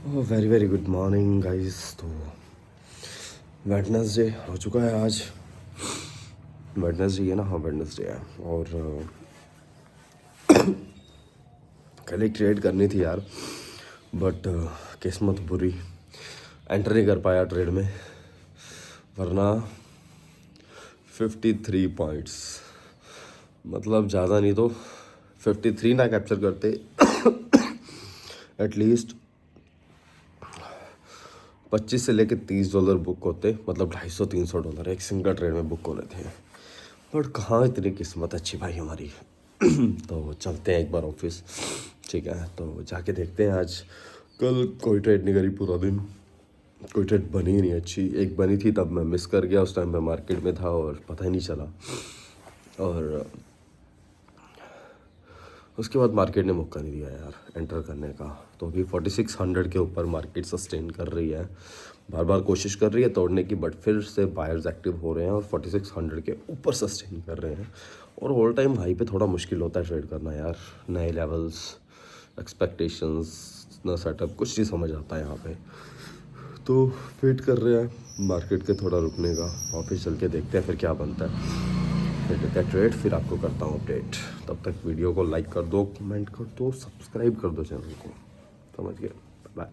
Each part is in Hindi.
Very very good morning guys. तो वेडनेसडे हो चुका है आज। वेडनेसडे है ना, हाँ वेडनेसडे है। और कल एक ट्रेड करनी थी यार, बट किस्मत बुरी, एंटर नहीं कर पाया ट्रेड में, वरना 53 पॉइंट्स, मतलब ज़्यादा नहीं तो 53 ना कैप्चर करते एटलीस्ट 25 से लेके $30 बुक होते, मतलब $250-300 एक सिंगल ट्रेड में बुक होने थे। बट कहाँ इतनी किस्मत अच्छी भाई हमारी। तो चलते हैं एक बार ऑफिस, ठीक है, तो जाके देखते हैं। आज कल कोई ट्रेड नहीं करी पूरा दिन, कोई ट्रेड बनी ही नहीं अच्छी। एक बनी थी तब मैं मिस कर गया, उस टाइम मैं मार्केट में था और पता ही नहीं चला। और उसके बाद मार्केट ने मौका नहीं दिया यार एंटर करने का। तो अभी 4600 के ऊपर मार्केट सस्टेन कर रही है, बार बार कोशिश कर रही है तोड़ने की, बट फिर से बायर्स एक्टिव हो रहे हैं और 4600 के ऊपर सस्टेन कर रहे हैं। और ऑल टाइम हाई पे थोड़ा मुश्किल होता है ट्रेड करना यार, नए लेवल्स, एक्सपेक्टेशंस, ना सेटअप, कुछ नहीं समझ आता है यहाँ पे। तो वेट कर रहे हैं मार्केट के थोड़ा रुकने का, ऑफिस चल के देखते हैं फिर क्या बनता है। फिर लेते हैं ट्रेड, फिर आपको करता हूँ अपडेट। तब तक वीडियो को लाइक कर दो, कमेंट कर दो, सब्सक्राइब कर दो चैनल को, समझ गए, बाय।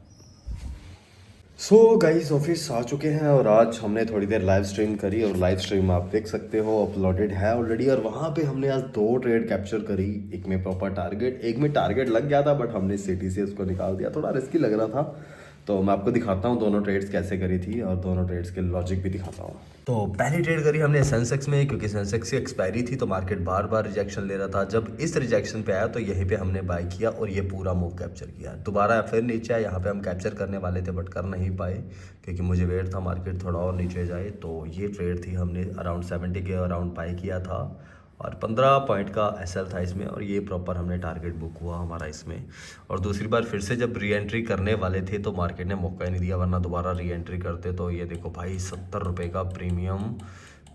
सो गाइस ऑफिस आ चुके हैं और आज हमने थोड़ी देर लाइव स्ट्रीम करी, और लाइव स्ट्रीम आप देख सकते हो अपलोडेड है ऑलरेडी। और वहाँ पे हमने आज 2 ट्रेड कैप्चर करी, एक में प्रॉपर टारगेट, एक में टारगेट लग गया था बट हमने सिटी से उसको निकाल दिया, थोड़ा रिस्की लग रहा था। तो मैं आपको दिखाता हूँ दोनों ट्रेड्स कैसे करी थी और दोनों ट्रेड्स के लॉजिक भी दिखाता हूँ। तो पहली ट्रेड करी हमने सेंसेक्स में, क्योंकि सेंसेक्स की एक्सपायरी थी तो मार्केट बार बार रिजेक्शन ले रहा था। जब इस रिजेक्शन पे आया तो यहीं पे हमने बाय किया और ये पूरा मूव कैप्चर किया। दोबारा फिर नीचे आया, यहाँ पे हम कैप्चर करने वाले थे बट कर नहीं पाए क्योंकि मुझे वेट था मार्केट थोड़ा और नीचे जाए। तो ये ट्रेड थी, हमने अराउंड 70 के अराउंड बाय किया था और 15 पॉइंट का एसएल था इसमें, और ये प्रॉपर हमने टारगेट बुक हुआ हमारा इसमें। और दूसरी बार फिर से जब री एंट्री करने वाले थे तो मार्केट ने मौका ही नहीं दिया, वरना दोबारा री एंट्री करते। तो ये देखो भाई 70 रुपये का प्रीमियम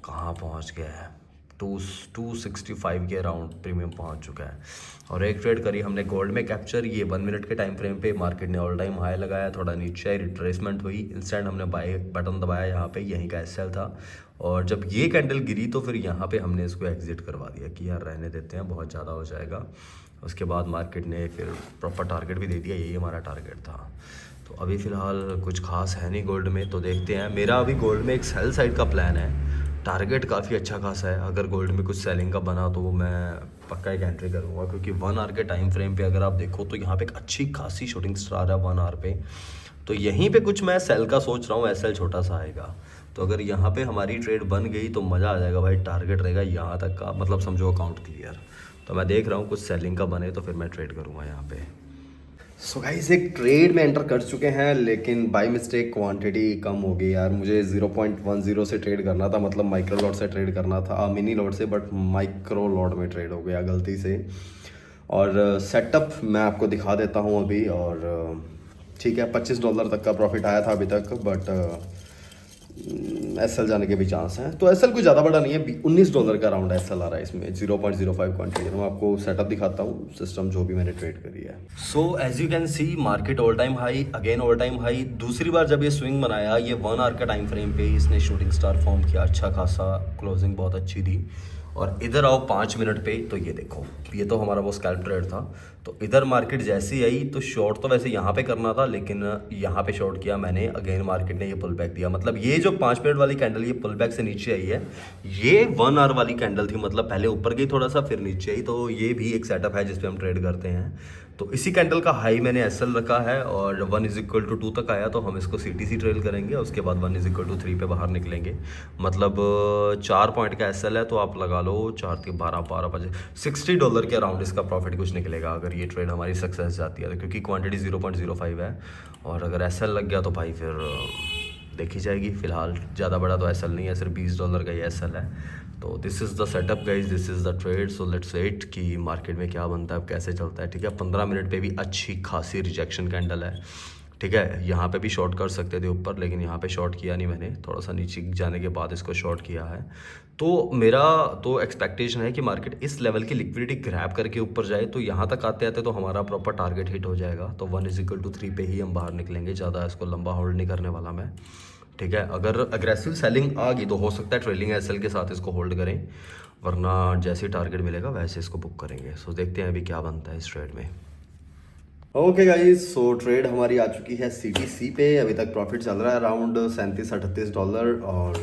कहाँ पहुँच गया है, 265 के अराउंड प्रीमियम पहुंच चुका है। और एक ट्रेड करी हमने गोल्ड में कैप्चर, ये 1 मिनट के टाइम फ्रेम पे मार्केट ने ऑल टाइम हाई लगाया, थोड़ा नीचे रिट्रेसमेंट हुई, इंस्टेंट हमने बाय बटन दबाया, यहाँ पे यहीं का एसएल था। और जब ये कैंडल गिरी तो फिर यहाँ पे हमने इसको एग्जिट करवा दिया कि यार रहने देते हैं, बहुत ज़्यादा हो जाएगा। उसके बाद मार्केट ने फिर प्रॉपर टारगेट भी दे दिया, यही हमारा टारगेट था। तो अभी फ़िलहाल कुछ खास है नहीं गोल्ड में, तो देखते हैं। मेरा अभी गोल्ड में एक सेल साइड का प्लान है, टारगेट काफ़ी अच्छा खासा है। अगर गोल्ड में कुछ सेलिंग का बना तो मैं पक्का एक एंट्री करूँगा, क्योंकि 1 आवर के टाइम फ्रेम पे अगर आप देखो तो यहाँ पे एक अच्छी खासी शूटिंग स्टार है 1 आवर पे। तो यहीं पे कुछ मैं सेल का सोच रहा हूँ, एसएल छोटा सा आएगा। तो अगर यहाँ पे हमारी ट्रेड बन गई तो मज़ा आ जाएगा भाई, टारगेट रहेगा यहाँ तक का, मतलब समझो अकाउंट क्लियर। तो मैं देख रहा हूँ कुछ सेलिंग का बने तो फिर मैं ट्रेड करूँगा यहाँ पे। सो गाइस एक ट्रेड में एंटर कर चुके हैं, लेकिन बाय मिस्टेक क्वांटिटी कम हो गई यार। मुझे 0.10 से ट्रेड करना था, मतलब माइक्रो लॉट से ट्रेड करना था, मिनी लॉट से, बट माइक्रो लॉट में ट्रेड हो गया गलती से। और सेटअप मैं आपको दिखा देता हूँ अभी। और ठीक है, $25 तक का प्रॉफिट आया था अभी तक, बट एसएल जाने के भी चांस हैं। तो एसएल कोई ज़्यादा बड़ा नहीं है, $19 का राउंड एसएल आ रहा है इसमें, 0.05 क्वांटिटी। मैं आपको सेटअप दिखाता हूँ, सिस्टम जो भी मैंने ट्रेड करी है। So as you can see market all time high, again all time high. दूसरी बार जब ये स्विंग बनाया, ये 1 आवर का टाइम फ्रेम पे इसने शूटिंग स्टार फॉर्म किया, अच्छा खासा, क्लोजिंग बहुत अच्छी थी। और इधर आओ 5 मिनट पे, तो ये देखो, ये तो हमारा वो स्कैल्प ट्रेड था। तो इधर मार्केट जैसे ही आई तो शॉर्ट तो वैसे यहाँ पे करना था, लेकिन यहाँ पे शॉर्ट किया मैंने। अगेन मार्केट ने ये पुल बैक दिया, मतलब ये जो 5 मिनट वाली कैंडल ये पुल बैक से नीचे आई है, ये 1 आवर वाली कैंडल थी, मतलब पहले ऊपर गई थोड़ा सा फिर नीचे आई। तो ये भी एक सेटअप है जिसपे हम ट्रेड करते हैं। तो इसी कैंडल का हाई मैंने एसएल रखा है, और 1=2 तक आया तो हम इसको सीटीसी ट्रेल करेंगे, उसके बाद 1=3 पे बाहर निकलेंगे। मतलब 4 पॉइंट का एसएल है, तो आप लगा लो 4 3 12 12 5 $60 के अराउंड इसका प्रॉफिट कुछ निकलेगा अगर ये ट्रेड हमारी सक्सेस जाती है तो, क्योंकि क्वांटिटी 0.05 है। और अगर एसएल लग गया तो भाई फिर देखी जाएगी। फिलहाल ज़्यादा बड़ा तो एसएल नहीं है, सिर्फ $20 का ही एसएल है। तो this is the setup guys, this is the trade. So let's wait कि मार्केट में क्या बनता है, कैसे चलता है। ठीक है, 15 मिनट पे भी अच्छी खासी रिजेक्शन कैंडल है, ठीक है। यहाँ पे भी शॉर्ट कर सकते थे ऊपर, लेकिन यहाँ पे शॉर्ट किया नहीं मैंने, थोड़ा सा नीचे जाने के बाद इसको शॉर्ट किया है। तो मेरा तो एक्सपेक्टेशन है कि मार्केट इस लेवल की लिक्विडिटी ग्रैब करके ऊपर जाए, तो यहाँ तक आते आते तो हमारा प्रॉपर टारगेट हिट हो जाएगा। तो 1=3 पे ही हम बाहर निकलेंगे, ज़्यादा इसको लंबा होल्ड नहीं करने वाला मैं, ठीक है। अगर अग्रेसिव सेलिंग आ गई तो हो सकता है ट्रेलिंग एसएल के साथ इसको होल्ड करें, वरना जैसे टारगेट मिलेगा वैसे इसको बुक करेंगे। सो देखते हैं अभी क्या बनता है इस ट्रेड में। ओके गाइस, सो ट्रेड हमारी आ चुकी है CTC पे। अभी तक प्रॉफिट चल रहा है अराउंड $37-38 और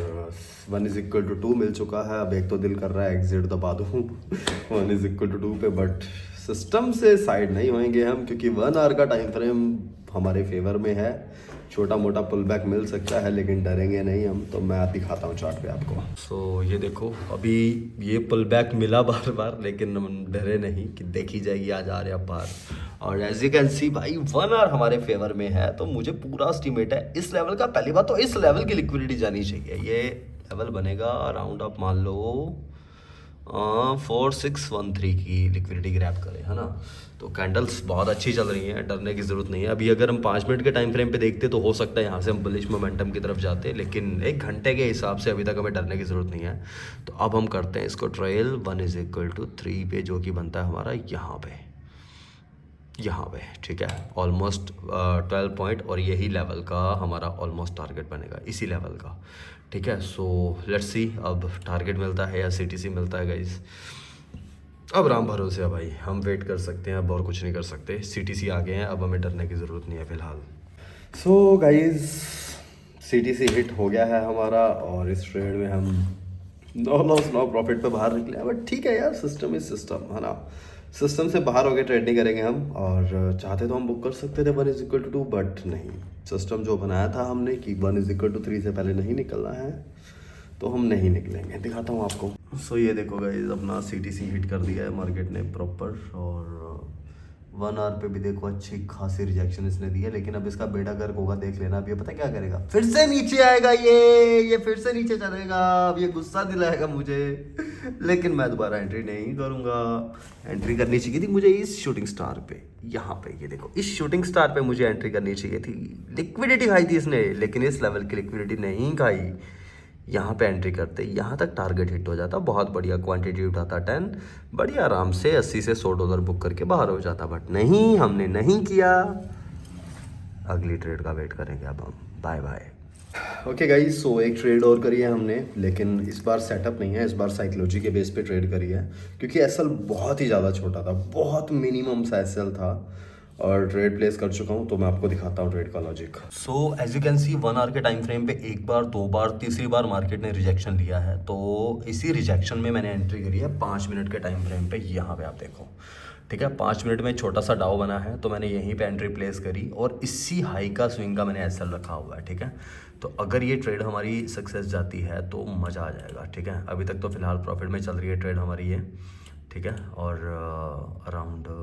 1=2 मिल चुका है। अब एक तो दिल कर रहा है एग्जिट दबा दूँ 1=2 पे, बट सिस्टम से साइड नहीं होएंगे हम, क्योंकि 1 आवर का टाइम फ्रेम हमारे फेवर में है। छोटा मोटा पुल बैक मिल सकता है लेकिन डरेंगे नहीं हम। तो मैं दिखाता हूँ चार्ट पे आपको। सो ये देखो, अभी ये पुल बैक मिला बार बार, लेकिन हम डरे नहीं कि देखी जाएगी आज आ रहे अब बाहर। और एज यू कैन सी भाई 1 आवर हमारे फेवर में है, तो मुझे पूरा एस्टीमेट है इस लेवल का। पहली बात तो इस लेवल की लिक्विडिटी जानी चाहिए। ये लेवल बनेगा अराउंड, आप मान लो 4613 की लिक्विडिटी ग्रैब करें, है ना। तो कैंडल्स बहुत अच्छी चल रही हैं, डरने की ज़रूरत नहीं है। अभी अगर हम 5 मिनट के टाइम फ्रेम पे देखते तो हो सकता है यहाँ से हम बुलिश मोमेंटम की तरफ जाते, लेकिन 1 घंटे के हिसाब से अभी तक हमें डरने की ज़रूरत नहीं है। तो अब हम करते हैं इसको ट्रेल 1=3 पे, जो कि बनता है हमारा यहाँ पे, ठीक है। ऑलमोस्ट 12 पॉइंट, और यही लेवल का हमारा ऑलमोस्ट टारगेट बनेगा, इसी लेवल का, ठीक है। सो लेट्स सी अब टारगेट मिलता है या CTC मिलता है गाइस। अब राम भरोसे है भाई, हम वेट कर सकते हैं, अब और कुछ नहीं कर सकते। CTC आ गए हैं, अब हमें डरने की ज़रूरत नहीं है फिलहाल। सो गाइस, CTC हिट हो गया है हमारा, और इस ट्रेड में हम नो लॉस नो प्रॉफिट पे बाहर निकले हैं। बट ठीक है यार, सिस्टम इज सिस्टम, है ना। सिस्टम से बाहर होकर ट्रेड नहीं करेंगे हम, और चाहते तो हम बुक कर सकते थे 1=2, बट नहीं। सिस्टम जो बनाया था हमने कि 1=3 से पहले नहीं निकलना है, तो हम नहीं निकलेंगे। दिखाता हूँ आपको। सो ये देखो गाइस, अपना CTC हिट कर दिया है मार्केट ने प्रॉपर, और 1 आवर पे भी देखो अच्छी खासी रिजेक्शन इसने दी है। लेकिन अब इसका बेड़ा गर्क होगा, देख लेना। अब ये पता क्या करेगा, फिर से नीचे आएगा, ये फिर से नीचे चलेगा। अब ये गुस्सा दिलाएगा मुझे, लेकिन मैं दोबारा एंट्री नहीं करूंगा। एंट्री करनी चाहिए थी मुझे इस शूटिंग स्टार पे, यहाँ पे ये देखो, इस शूटिंग स्टार पे मुझे एंट्री करनी चाहिए थी। लिक्विडिटी खाई थी इसने, लेकिन इस लेवल की लिक्विडिटी नहीं खाई। यहाँ पे एंट्री करते यहाँ तक टारगेट हिट हो जाता, बहुत बढ़िया क्वांटिटी उठाता 10, बढ़िया आराम से $80 से $100 बुक करके बाहर हो जाता। बट नहीं, हमने नहीं किया। अगली ट्रेड का वेट करेंगे अब हम। Bye bye. Okay guys, so एक ट्रेड और करी है हमने, लेकिन इस बार सेटअप नहीं है, इस बार साइकोलॉजी के बेस पे ट्रेड करी है। क्योंकि एसएल बहुत ही ज़्यादा छोटा था, बहुत मिनिमम सा एसएल था, और ट्रेड प्लेस कर चुका हूँ। तो मैं आपको दिखाता हूँ ट्रेड का logic. So as you can see 1 hour के टाइम फ्रेम पे 1 बार 2 बार तीसरी बार मार्केट ने रिजेक्शन लिया है। तो इसी रिजेक्शन में मैंने एंट्री करी है 5 मिनट के टाइम फ्रेम पे। यहाँ पे आप देखो, ठीक है, 5 मिनट में छोटा सा डाउ बना है, तो मैंने यहीं पे एंट्री प्लेस करी, और इसी हाई का स्विंग का मैंने एसएल रखा हुआ है, ठीक है। तो अगर ये ट्रेड हमारी सक्सेस जाती है तो मज़ा आ जाएगा, ठीक है। अभी तक तो फिलहाल प्रॉफिट में चल रही है ट्रेड हमारी ये, ठीक है। और अराउंड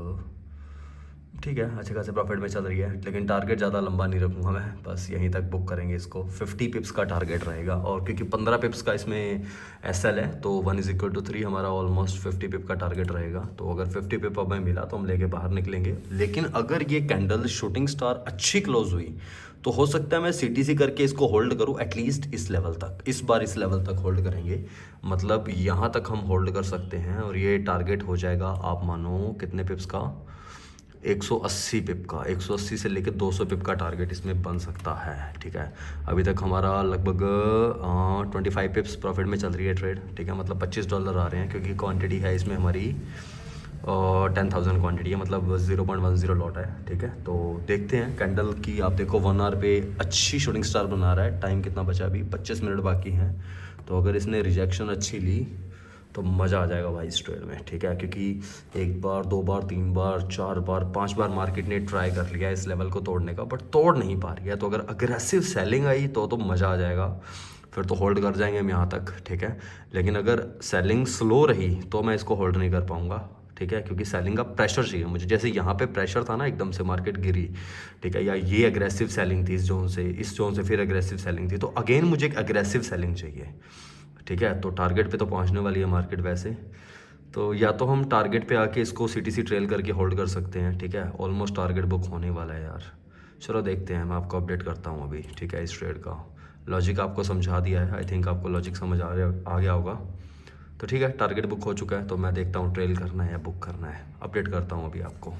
ठीक है, अच्छे खासे प्रॉफिट में चल रही है, लेकिन टारगेट ज़्यादा लंबा नहीं रखूँगा मैं, बस यहीं तक बुक करेंगे इसको। 50 पिप्स का टारगेट रहेगा, और क्योंकि 15 पिप्स का इसमें एसएल है, तो 1=3 हमारा ऑलमोस्ट 50 पिप का टारगेट रहेगा। तो अगर 50 पिप हमें मिला तो हम लेके बाहर निकलेंगे। लेकिन अगर ये कैंडल शूटिंग स्टार अच्छी क्लोज हुई तो हो सकता है मैं CTC करके इसको होल्ड करूँ एटलीस्ट इस लेवल तक। इस बार इस लेवल तक होल्ड करेंगे, मतलब यहाँ तक हम होल्ड कर सकते हैं, और ये टारगेट हो जाएगा, आप मानो कितने पिप्स का, 180 पिप का। 180 से लेकर 200 पिप का टारगेट इसमें बन सकता है, ठीक है। अभी तक हमारा लगभग 25 पिप्स प्रॉफिट में चल रही है ट्रेड, ठीक है। मतलब $25 आ रहे हैं, क्योंकि क्वांटिटी है इसमें हमारी 10,000 क्वांटिटी है, मतलब 0.10 लॉट है, ठीक है। तो देखते हैं कैंडल की। आप देखो 1 आवर पे अच्छी शूटिंग स्टार बना रहा है। टाइम कितना बचा, अभी 25 मिनट बाकी हैं। तो अगर इसने रिजेक्शन अच्छी ली तो मज़ा आ जाएगा भाई इस ट्रेड में, ठीक है। क्योंकि 1 बार 2 बार 3 बार 4 बार 5 बार मार्केट ने ट्राई कर लिया इस लेवल को तोड़ने का, बट तोड़ नहीं पा रही है। तो अगर अग्रेसिव सेलिंग आई तो मज़ा आ जाएगा, फिर तो होल्ड कर जाएंगे हम यहाँ तक, ठीक है। लेकिन अगर सेलिंग स्लो रही तो मैं इसको होल्ड नहीं कर पाऊँगा, ठीक है। क्योंकि सेलिंग का प्रेशर चाहिए मुझे, जैसे यहाँ पे प्रेशर था ना, एकदम से मार्केट गिरी, ठीक है। या ये अग्रेसिव सेलिंग थी इस जोन से फिर अग्रेसिव सेलिंग थी, तो अगेन मुझे एक अग्रेसिव सेलिंग चाहिए, ठीक है। तो टारगेट पे तो पहुंचने वाली है मार्केट वैसे, तो या तो हम टारगेट पे आके इसको CTC ट्रेल करके होल्ड कर सकते हैं, ठीक है। ऑलमोस्ट टारगेट बुक होने वाला है यार, चलो देखते हैं, मैं आपको अपडेट करता हूँ अभी, ठीक है। इस ट्रेड का लॉजिक आपको समझा दिया है, आई थिंक आपको लॉजिक समझ आ गया होगा। तो ठीक है, टारगेट बुक हो चुका है, तो मैं देखता हूँ ट्रेल करना है या बुक करना है, अपडेट करता हूँ अभी आपको।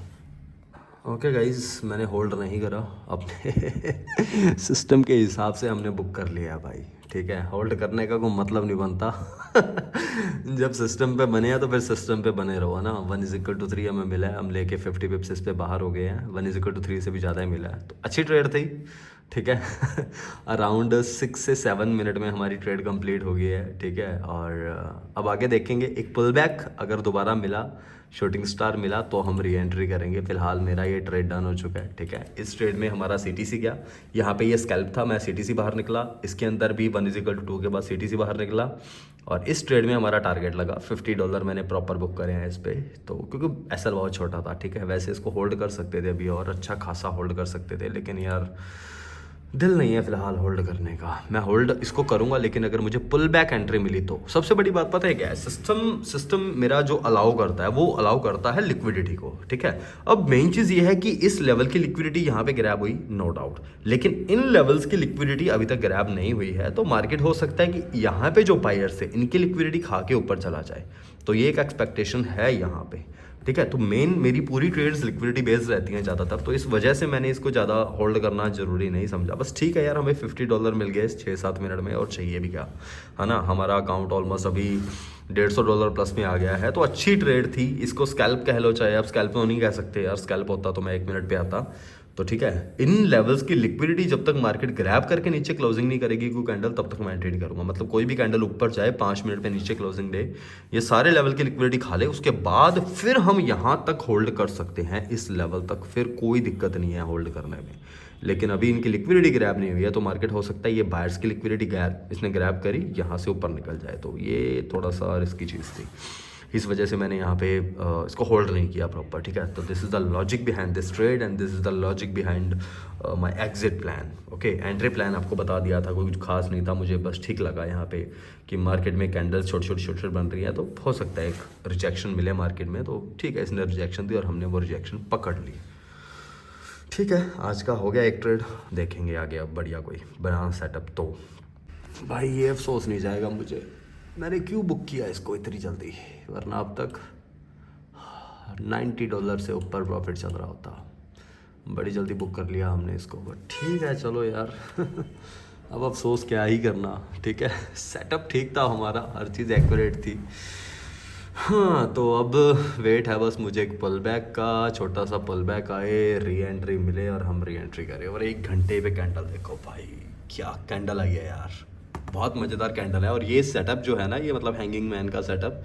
ओके गाइज़, मैंने होल्ड नहीं करा, अपने सिस्टम के हिसाब से हमने बुक कर लिया भाई, ठीक है। होल्ड करने का कोई मतलब नहीं बनता जब सिस्टम पे बने हैं तो फिर सिस्टम पे बने रहो, है ना। 1:3 हमें मिला है, हम लेके 50 पिप्स इस पे बाहर हो गए हैं। 1:3 से भी ज़्यादा ही मिला है, तो अच्छी ट्रेड थी, ठीक है। अराउंड 6 से 7 मिनट में हमारी ट्रेड कंप्लीट हो गई है, ठीक है। और अब आगे देखेंगे, एक पुल बैक अगर दोबारा मिला, शूटिंग स्टार मिला, तो हम री एंट्री करेंगे। फिलहाल मेरा ये ट्रेड डन हो चुका है, ठीक है। इस ट्रेड में हमारा CTC गया, यहाँ पे ये स्कैल्प था, मैं CTC बाहर निकला, इसके अंदर भी 1:2 के बाद CTC बाहर निकला, और इस ट्रेड में हमारा टारगेट लगा $50 मैंने प्रॉपर बुक करे हैं इस पर, तो क्योंकि SL बहुत छोटा था, ठीक है। वैसे इसको होल्ड कर सकते थे अभी, और अच्छा खासा होल्ड कर सकते थे, लेकिन यार दिल नहीं है फिलहाल होल्ड करने का। मैं होल्ड इसको करूंगा, लेकिन अगर मुझे पुल बैक एंट्री मिली तो। सबसे बड़ी बात पता है क्या है, सिस्टम मेरा जो अलाउ करता है, वो अलाउ करता है लिक्विडिटी को, ठीक है। अब मेन चीज़ ये है कि इस लेवल की लिक्विडिटी यहाँ पे ग्रैब हुई, नो डाउट, लेकिन इन लेवल्स की लिक्विडिटी अभी तक ग्रैब नहीं हुई है, तो मार्केट हो सकता है कि यहाँ पे जो बायर्स है इनकी लिक्विडिटी खा के ऊपर चला जाए, तो ये एक एक्सपेक्टेशन है यहाँ पे, ठीक है। तो मेन मेरी पूरी ट्रेड्स लिक्विडिटी बेस्ड रहती हैं ज़्यादातर, तो इस वजह से मैंने इसको ज़्यादा होल्ड करना ज़रूरी नहीं समझा। बस ठीक है यार, हमें $50 मिल गए 6-7 मिनट में, और चाहिए भी क्या, है ना। हमारा अकाउंट ऑलमोस्ट अभी $150 प्लस में आ गया है, तो अच्छी ट्रेड थी। इसको स्कैल्प कह लो, चाहे आप स्कैल्प में नहीं कह सकते यार, स्कैल्प होता तो मैं 1 मिनट पे आता, तो ठीक है। इन लेवल्स की लिक्विडिटी जब तक मार्केट ग्रैब करके नीचे क्लोजिंग नहीं करेगी कोई कैंडल, तब तक मैं ट्रेड करूंगा। मतलब कोई भी कैंडल ऊपर जाए, 5 मिनट पे नीचे क्लोजिंग डे, ये सारे लेवल की लिक्विडिटी खा ले, उसके बाद फिर हम यहाँ तक होल्ड कर सकते हैं, इस लेवल तक फिर कोई दिक्कत नहीं है होल्ड करने में। लेकिन अभी इनकी लिक्विडिटी ग्रैब नहीं हुई है, तो मार्केट हो सकता है ये बायर्स की लिक्विडिटी इसने ग्रैब करी, यहाँ से ऊपर निकल जाए, तो ये थोड़ा सा रिस्की चीज़ थी। इस वजह से मैंने यहाँ पे इसको होल्ड नहीं किया प्रॉपर, ठीक है। तो this is the logic behind this trade, and this is the logic behind my exit plan, okay. Entry plan आपको बता दिया था, कोई कुछ खास नहीं था, मुझे बस ठीक लगा यहाँ पे कि मार्केट में कैंडल्स छोटी बन रही है, तो हो सकता है एक रिजेक्शन मिले मार्केट में, तो ठीक है, इसने रिजेक्शन दी और हमने वो रिजेक्शन पकड़ ली, ठीक है। आज का हो गया एक ट्रेड, देखेंगे आगे अब बढ़िया कोई बना सेटअप। तो भाई ये अफसोस नहीं जाएगा मुझे, मैंने क्यों बुक किया इसको इतनी जल्दी, वरना अब तक $90 से ऊपर प्रॉफिट चल रहा होता। बड़ी जल्दी बुक कर लिया हमने इसको, बट ठीक है चलो यार अब अफसोस क्या ही करना, ठीक है। सेटअप ठीक था हमारा, हर चीज़ एक्यूरेट थी, हाँ। तो अब वेट है बस मुझे एक पुल बैक का, छोटा सा पुल बैक आए, री एंट्री मिले और हम री एंट्री करें। और 1 घंटे पे कैंडल देखो भाई, क्या कैंडल आई है यार, बहुत मज़ेदार कैंडल है। और ये सेटअप जो है ना, ये मतलब हैंगिंग मैन का सेटअप,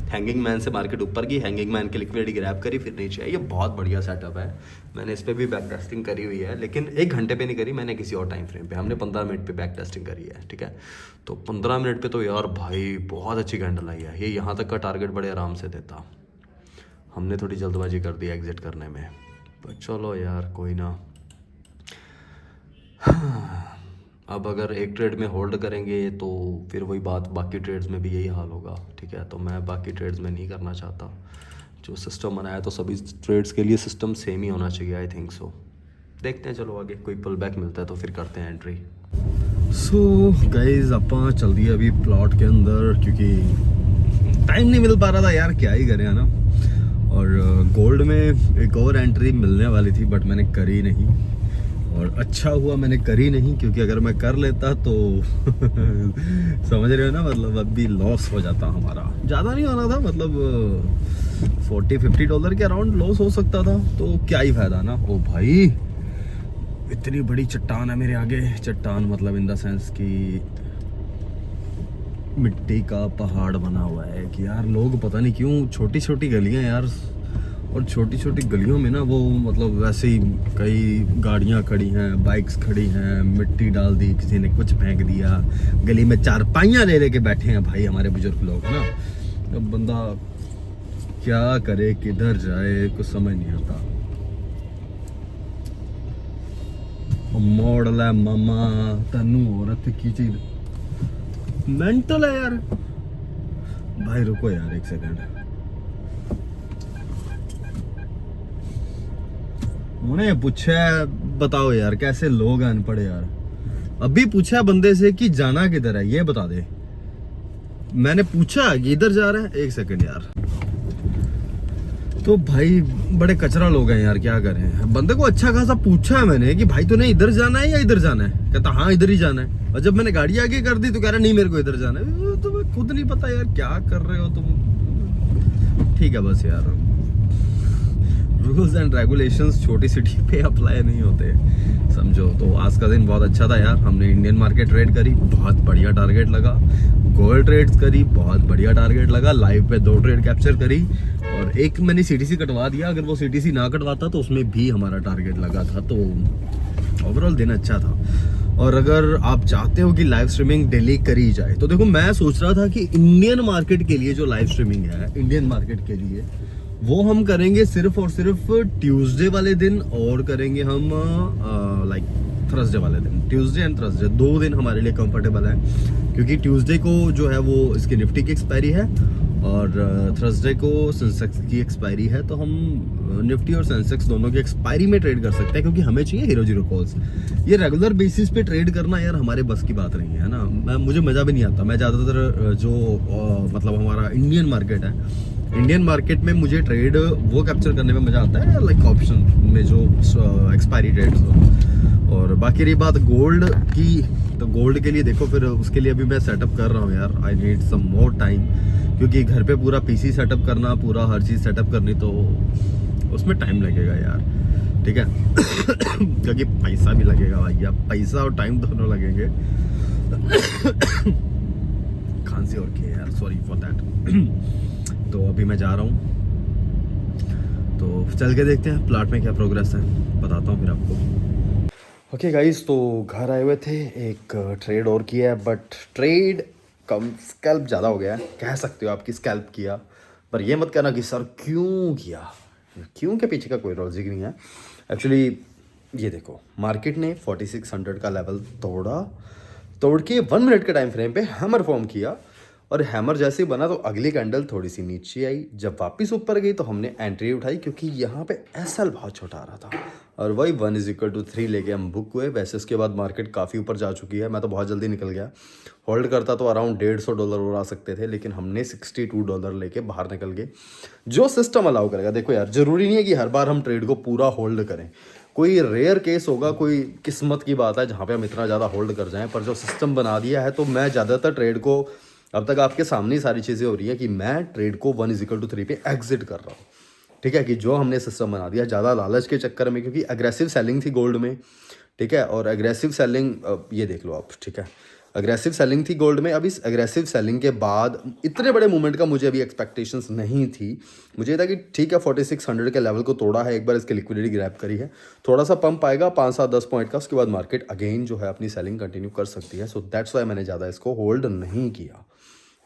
हैंगिंग मैन से मार्केट ऊपर की, हैंगिंग मैन की लिक्विडिटी ग्रैब करी, फिर नीचे आई, ये बहुत बढ़िया सेटअप है। मैंने इस पर भी बैक टेस्टिंग करी हुई है, लेकिन 1 घंटे पे नहीं करी मैंने, किसी और टाइम फ्रेम पे हमने 15 मिनट पे बैक टेस्टिंग करी है, ठीक है। तो 15 मिनट पे तो यार भाई बहुत अच्छी कैंडल आई है, ये यहाँ तक का टारगेट बड़े आराम से देता, हमने थोड़ी जल्दबाजी कर दी एग्जिट करने में, पर चलो यार कोई ना। अब अगर एक ट्रेड में होल्ड करेंगे तो फिर वही बात, बाकी ट्रेड्स में भी यही हाल होगा, ठीक है। तो मैं बाकी ट्रेड्स में नहीं करना चाहता, जो सिस्टम बनाया तो सभी ट्रेड्स के लिए सिस्टम सेम ही होना चाहिए, आई थिंक सो। देखते हैं चलो आगे, कोई पुल बैक मिलता है तो फिर करते हैं एंट्री। सो गाइज ਆਪਾਂ चल दिए अभी प्लॉट के अंदर, क्योंकि टाइम नहीं मिल पा रहा था यार, क्या ही करें, है ना। और गोल्ड में एक और एंट्री मिलने वाली थी, बट मैंने करी नहीं, और अच्छा हुआ मैंने करी नहीं, क्योंकि अगर मैं कर लेता तो समझ रहे हो ना, मतलब अभी लॉस हो जाता हमारा, ज़्यादा नहीं होना था, मतलब $40-50 के अराउंड लॉस हो सकता था, तो क्या ही फायदा ना। ओ भाई इतनी बड़ी चट्टान है मेरे आगे, चट्टान मतलब इन द सेंस कि मिट्टी का पहाड़ बना हुआ है, कि यार लोग पता नहीं क्यों, छोटी छोटी गलियां यार, और छोटी छोटी गलियों में ना वो मतलब वैसे ही कई गाड़ियां खड़ी हैं, बाइक्स खड़ी हैं, मिट्टी डाल दी, किसी ने कुछ फेंक दिया, गली में 4 पाइयाँ ले लेके बैठे हैं भाई हमारे बुजुर्ग लोग ना। अब बंदा क्या करे, किधर जाए, कुछ समझ नहीं आता। मोड़ ला मामा तनु, औरत की चीज मेंटल है यार। भाई रुको यार 1 सेकंड, उन्हें पूछा है, बताओ यार कैसे लोग हैं अनपढ़ यार। अभी पूछा बंदे से कि जाना किधर है ये बता दे। मैंने पूछा कि इधर जा रहा है, एक सेकंड यार। तो भाई बड़े कचरा लोग हैं यार, क्या करें। बंदे को अच्छा खासा पूछा है मैंने कि भाई तूने इधर जाना है या इधर जाना है। कहता हाँ इधर ही जाना है। और जब मैंने गाड़ी आगे कर दी तो कह रहा नहीं मेरे को इधर जाना है। तुम्हें खुद नहीं पता यार क्या कर रहे हो तुम। ठीक है बस यार, रूल्स एंड रेगुलेशंस छोटी सिटी पे अप्लाई नहीं होते, समझो। तो आज का दिन बहुत अच्छा था यार। हमने इंडियन मार्केट ट्रेड करी, बहुत बढ़िया टारगेट लगा। गोल्ड ट्रेड्स करी, बहुत बढ़िया टारगेट लगा। लाइव पे 2 ट्रेड कैप्चर करी और एक मैंने सीटीसी कटवा दिया। अगर वो सीटीसी ना कटवाता तो उसमें भी हमारा टारगेट लगा था। तो ओवरऑल दिन अच्छा था। और अगर आप चाहते हो कि लाइव स्ट्रीमिंग डेली करी जाए तो देखो, मैं सोच रहा था कि इंडियन मार्केट के लिए जो लाइव स्ट्रीमिंग है, इंडियन मार्केट के लिए वो हम करेंगे सिर्फ और सिर्फ ट्यूसडे वाले दिन, और करेंगे हम लाइक थर्सडे वाले दिन। ट्यूसडे एंड थर्सडे 2 दिन हमारे लिए कंफर्टेबल है, क्योंकि ट्यूसडे को जो है वो इसकी निफ्टी की एक्सपायरी है और थर्सडे को सेंसेक्स की एक्सपायरी है। तो हम निफ्टी और सेंसेक्स दोनों की एक्सपायरी में ट्रेड कर सकते हैं, क्योंकि हमें चाहिए हीरो जीरो कॉल्स। ये रेगुलर बेसिस पे ट्रेड करना यार हमारे बस की बात नहीं है ना। मुझे मज़ा भी नहीं आता। मैं ज़्यादातर जो मतलब हमारा इंडियन मार्केट है, इंडियन मार्केट में मुझे ट्रेड वो कैप्चर करने में मज़ा आता है लाइक ऑप्शन में जो एक्सपायरी ट्रेड्स हो। और बाकी रही बात गोल्ड की, तो गोल्ड के लिए देखो फिर उसके लिए अभी मैं सेटअप कर रहा हूँ यार। I need some more time, क्योंकि घर पे पूरा पीसी सेटअप करना, पूरा हर चीज़ सेटअप करनी, तो उसमें टाइम लगेगा यार। ठीक है क्योंकि पैसा भी लगेगा भैया, पैसा और टाइम दोनों लगेंगे। खांसी और क्या यार, सॉरी फॉर दैट। तो अभी मैं जा रहा हूँ, तो चल के देखते हैं प्लाट में क्या प्रोग्रेस है, बताता हूँ फिर आपको। ओके गाइस, तो घर आए हुए थे, एक ट्रेड और किया है, बट ट्रेड कम, स्कैल्प ज़्यादा हो गया है, कह सकते हो आपकी स्कैल्प किया। पर ये मत कहना कि सर क्यों किया, क्यों के पीछे का कोई लॉजिक नहीं है। एक्चुअली ये देखो, मार्केट ने 4600 का लेवल तोड़ के 1 मिनट के टाइम फ्रेम पे हैमर फॉर्म किया, और हैमर जैसे ही बना तो अगली कैंडल थोड़ी सी नीचे आई। जब वापस ऊपर गई तो हमने एंट्री उठाई, क्योंकि यहाँ पे एसएल बहुत छोटा आ रहा था, और वही 1=3 लेके हम बुक हुए। वैसे इसके बाद मार्केट काफ़ी ऊपर जा चुकी है, मैं तो बहुत जल्दी निकल गया। होल्ड करता तो अराउंड $150 और आ सकते थे, लेकिन हमने $62 लेके बाहर निकल गए, जो सिस्टम अलाउ करेगा। देखो यार, ज़रूरी नहीं है कि हर बार हम ट्रेड को पूरा होल्ड करें, कोई रेयर केस होगा, कोई किस्मत की बात है जहाँ पे हम इतना ज़्यादा होल्ड कर जाएं। पर जो सिस्टम बना दिया है, तो मैं ज़्यादातर ट्रेड को, अब तक आपके सामने ही सारी चीज़ें हो रही हैं कि मैं ट्रेड को 1=3 पे एग्जिट कर रहा हूँ। ठीक है, कि जो हमने सिस्टम बना दिया ज़्यादा लालच के चक्कर में, क्योंकि अग्रेसिव सेलिंग थी गोल्ड में। ठीक है, और अग्रेसिव सेलिंग ये देख लो आप। ठीक है, अग्रेसिव सेलिंग थी गोल्ड में। अब इस अग्रेसिव सेलिंग के बाद इतने बड़े मूवमेंट का मुझे अभी एक्सपेक्टेशंस नहीं थी। मुझे था कि ठीक है, 4600 के लेवल को तोड़ा है, एक बार इसकी लिक्विडिटी ग्रैब करी है, थोड़ा सा पंप आएगा 5-7-10 पॉइंट का, उसके बाद मार्केट अगेन जो है अपनी सेलिंग कंटिन्यू कर सकती है। सो दैट्स वाई मैंने ज़्यादा इसको होल्ड नहीं किया।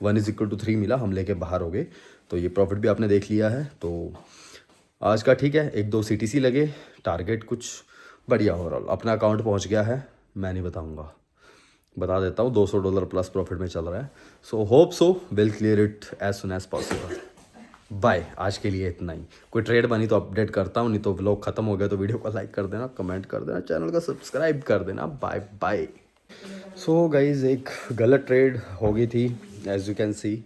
1=3 मिला, हम लेके बाहर हो गए, तो ये प्रॉफिट भी आपने देख लिया है। तो आज का ठीक है, 1-2 CTC लगे, टारगेट कुछ बढ़िया ओवरऑल अपना अकाउंट पहुंच गया है। मैं नहीं बताऊंगा, बता देता हूँ, $200 प्लस प्रॉफिट में चल रहा है। So hope so will clear it as soon as possible. Bye, आज के लिए इतना ही। कोई ट्रेड बनी तो अपडेट करता हूँ, नहीं तो व्लॉग खत्म हो गया। तो वीडियो को लाइक कर देना, कमेंट कर देना, चैनल का सब्सक्राइब कर देना। Bye bye. सो गाइज, एक गलत ट्रेड हो गई थी, as you can see.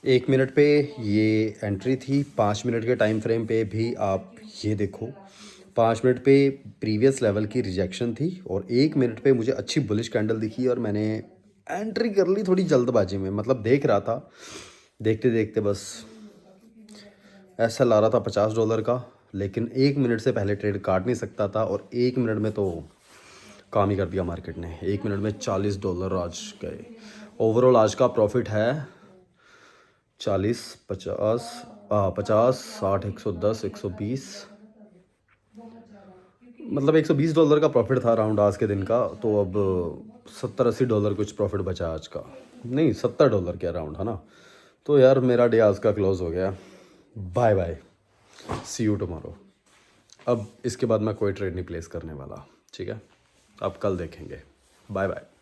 1 minute पे ये एंट्री थी, 5 मिनट के टाइम फ्रेम पे भी आप ये देखो, 5 मिनट पे प्रीवियस लेवल की रिजेक्शन थी, और 1 मिनट पे मुझे अच्छी बुलिश कैंडल दिखी और मैंने एंट्री कर ली थोड़ी जल्दबाजी में। मतलब देख रहा था, देखते देखते बस ऐसा ला रहा था $50 का, लेकिन 1 मिनट से पहले ट्रेड काट नहीं सकता था, और 1 मिनट में तो काम ही कर दिया मार्केट ने। 1 मिनट में $40 आज गए। ओवरऑल आज का प्रॉफिट है 40, 50, 60, 110, 120, मतलब $120 का प्रॉफिट था अराउंड आज के दिन का। तो अब $70-80 कुछ प्रॉफिट बचा आज का, नहीं $70 के अराउंड है ना। तो यार मेरा डे आज का क्लोज हो गया। Bye bye, see you tomorrow. अब इसके बाद मैं कोई ट्रेड नहीं प्लेस करने वाला, ठीक है, अब कल देखेंगे। Bye bye.